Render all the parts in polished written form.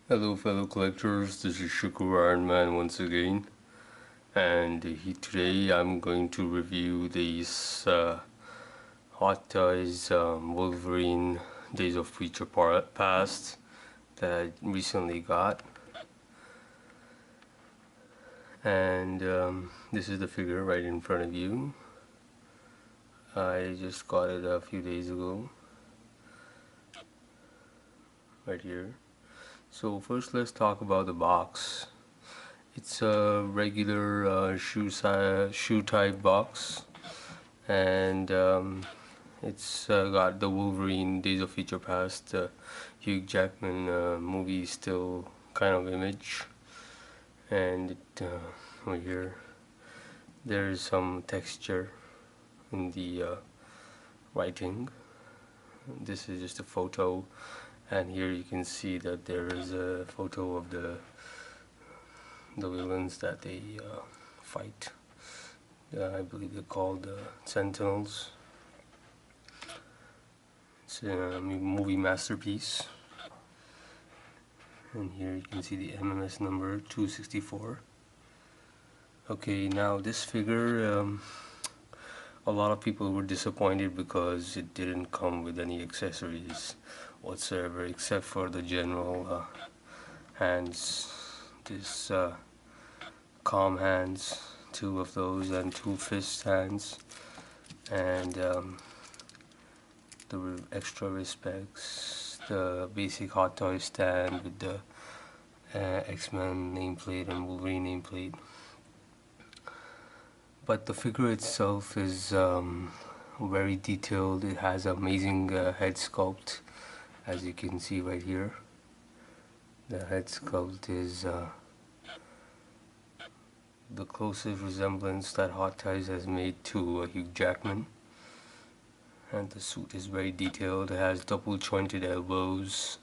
Hello fellow collectors, this is Shukur Iron Man once again, and today I'm going to review these Hot Toys Wolverine Days of Future Past that I recently got. And this is the figure right in front of you. I just got it a few days ago, right here. So first let's talk about the box. It's a regular shoe type box, and it's got the Wolverine Days of Future Past Hugh Jackman movie still kind of image, and over here there's some texture in the writing. This is just a photo, and here you can see that there is a photo of the villains that they fight. I believe they're called Sentinels. It's a movie masterpiece. And here you can see the MMS number 264. Okay, now this figure, a lot of people were disappointed because it didn't come with any accessories whatsoever except for the general hands. This calm hands, two of those, and two fist hands, and the extra respects, the basic Hot Toy stand with the X-Men nameplate and Wolverine nameplate. But the figure itself is very detailed. It has amazing head sculpt, as you can see right here. The head sculpt is the closest resemblance that Hot Toys has made to Hugh Jackman. And the suit is very detailed. It has double jointed elbows.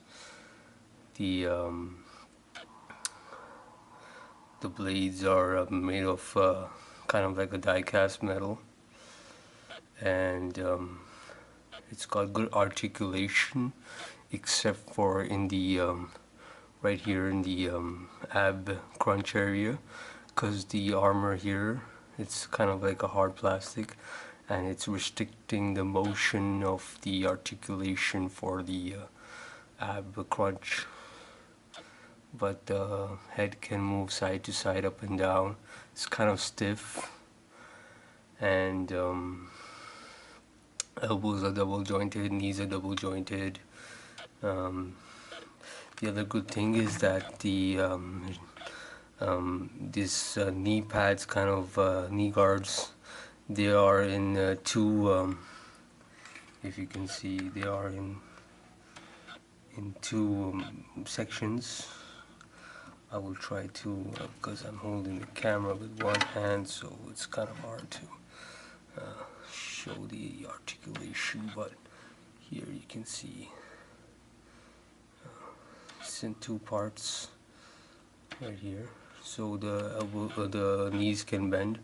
The blades are made of kind of like a die-cast metal, and it's got good articulation, except for in the right here in the ab crunch area, because the armor here, it's kind of like a hard plastic, and it's restricting the motion of the articulation for the ab crunch. But the head can move side to side, up and down. It's kind of stiff, and elbows are double jointed, knees are double jointed. The other good thing is that the these knee pads, kind of knee guards, they are in two. If you can see, they are in two sections. I will try to, because I'm holding the camera with one hand, so it's kind of hard to show the articulation, but here you can see it's in two parts right here, so the elbow, the knees can bend.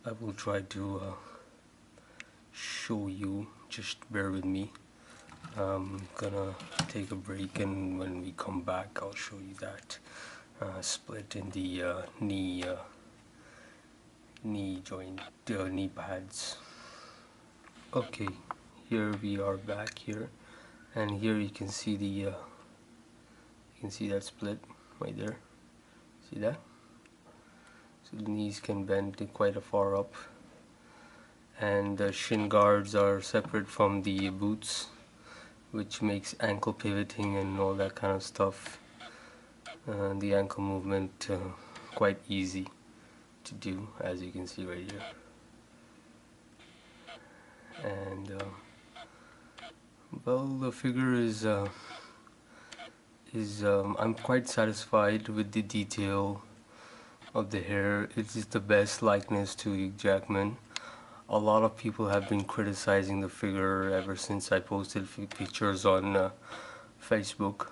I will try to show you, just bear with me. I'm gonna take a break, and when we come back I'll show you that split in the knee joint, knee pads. Okay, here we are back here, and here you can see the you can see that split right there. See that? So the knees can bend quite a far up, and the shin guards are separate from the boots, which makes ankle pivoting and all that kind of stuff, the ankle movement, quite easy to do, as you can see right here. And well, the figure is I'm quite satisfied with the detail of the hair. It is the best likeness to Hugh Jackman. A lot of people have been criticizing the figure ever since I posted pictures on Facebook,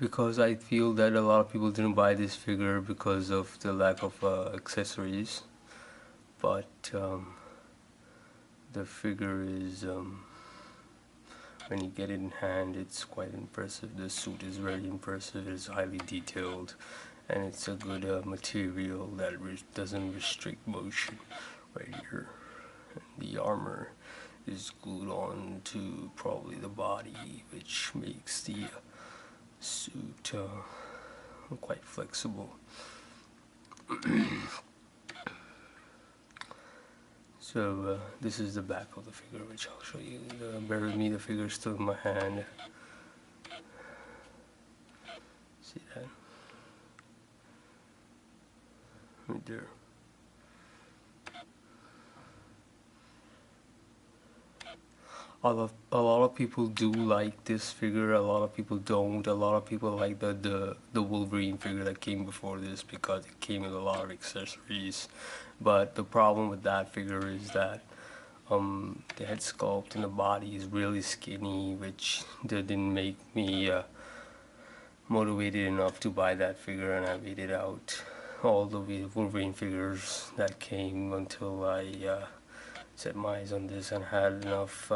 because I feel that a lot of people didn't buy this figure because of the lack of accessories. But the figure is when you get it in hand, it's quite impressive. The suit is very impressive. It's highly detailed, and it's a good material that doesn't restrict motion. Right here, and the armor is glued on to probably the body, which makes the suit quite flexible. So this is the back of the figure, which I'll show you. Bear with me, the figure is still in my hand. See that? Right there. A lot of people do like this figure, a lot of people don't. A lot of people like the Wolverine figure that came before this because it came with a lot of accessories. But the problem with that figure is that the head sculpt and the body is really skinny, which didn't make me motivated enough to buy that figure, and I waited out all the Wolverine figures that came until I set my eyes on this and had enough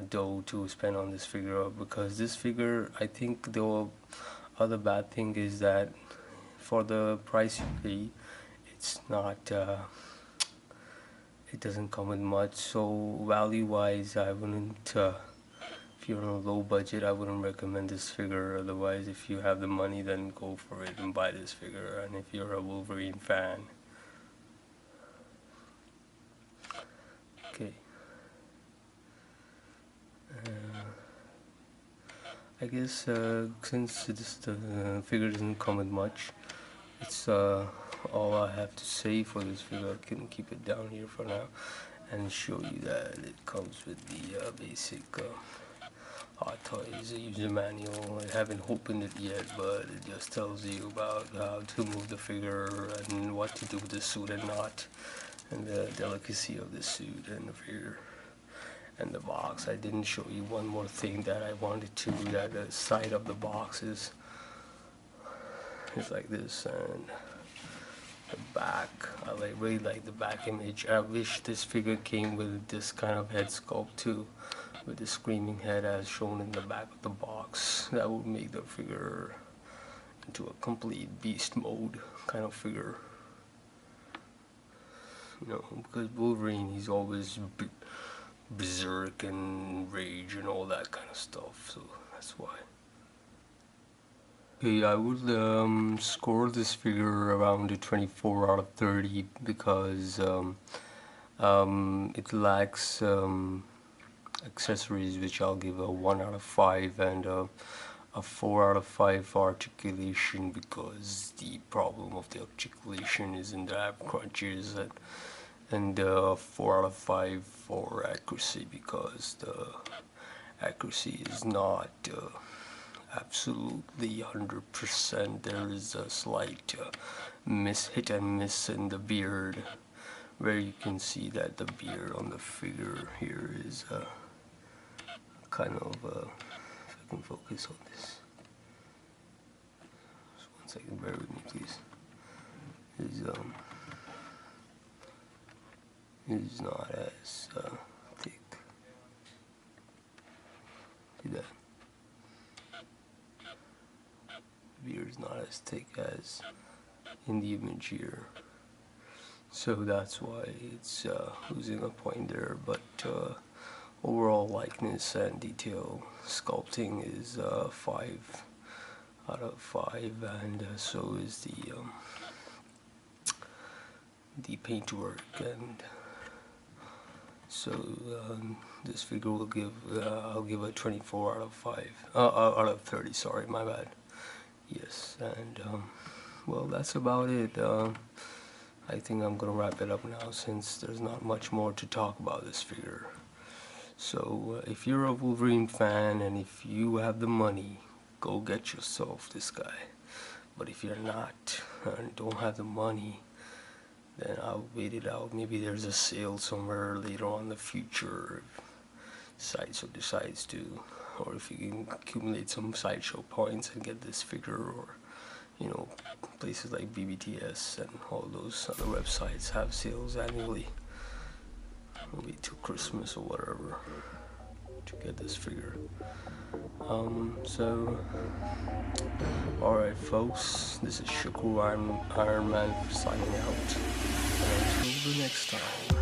dough to spend on this figure. Because this figure, I think the other bad thing is that for the price you pay, it's not it doesn't come with much. So value wise, I wouldn't if you're on a low budget, I wouldn't recommend this figure. Otherwise, if you have the money, then go for it and buy this figure. And if you're a Wolverine fan, okay. I guess since the figure doesn't come with much, it's all I have to say for this figure. I can keep it down here for now and show you that it comes with the basic Hot Toys user manual. I haven't opened it yet, but it just tells you about how to move the figure and what to do with the suit and not, and the delicacy of the suit and the figure and the box. I didn't show you one more thing that I wanted to, that the side of the box is like this, and the back, I really like the back image. I wish this figure came with this kind of head sculpt too, with the screaming head as shown in the back of the box. That would make the figure into a complete beast mode kind of figure, you know, because Wolverine, he's always berserk and rage and all that kind of stuff, so that's why. Okay, I would score this figure around a 24 out of 30 because it lacks accessories, which I'll give a 1 out of 5, and a 4 out of 5 for articulation, because the problem of the articulation is in the ab crunches, and 4 out of 5 for accuracy, because the accuracy is not absolutely 100%. There is a slight hit and miss in the beard, where you can see that the beard on the figure here is kind of if I can focus on this, just 1 second, bear with me please, is not as thick. See that? Beard is not as thick as in the image here, so that's why it's losing a point there. But overall likeness and detail sculpting is 5 out of 5, and so is the paintwork, and so this figure will give I'll give a 24 out of 5 out of 30. Sorry, my bad. Yes, and well, that's about it. I think I'm gonna wrap it up now, since there's not much more to talk about this figure. So if you're a Wolverine fan and if you have the money, go get yourself this guy. But if you're not and don't have the money, then I'll wait it out. Maybe there's a sale somewhere later on in the future, if Sideshow decides to, or if you can accumulate some Sideshow points and get this figure, or you know, places like BBTS and all those other websites have sales annually. Maybe till Christmas or whatever. to get this figure. So alright folks, this is Shakur Iron Man signing out, and until the next time.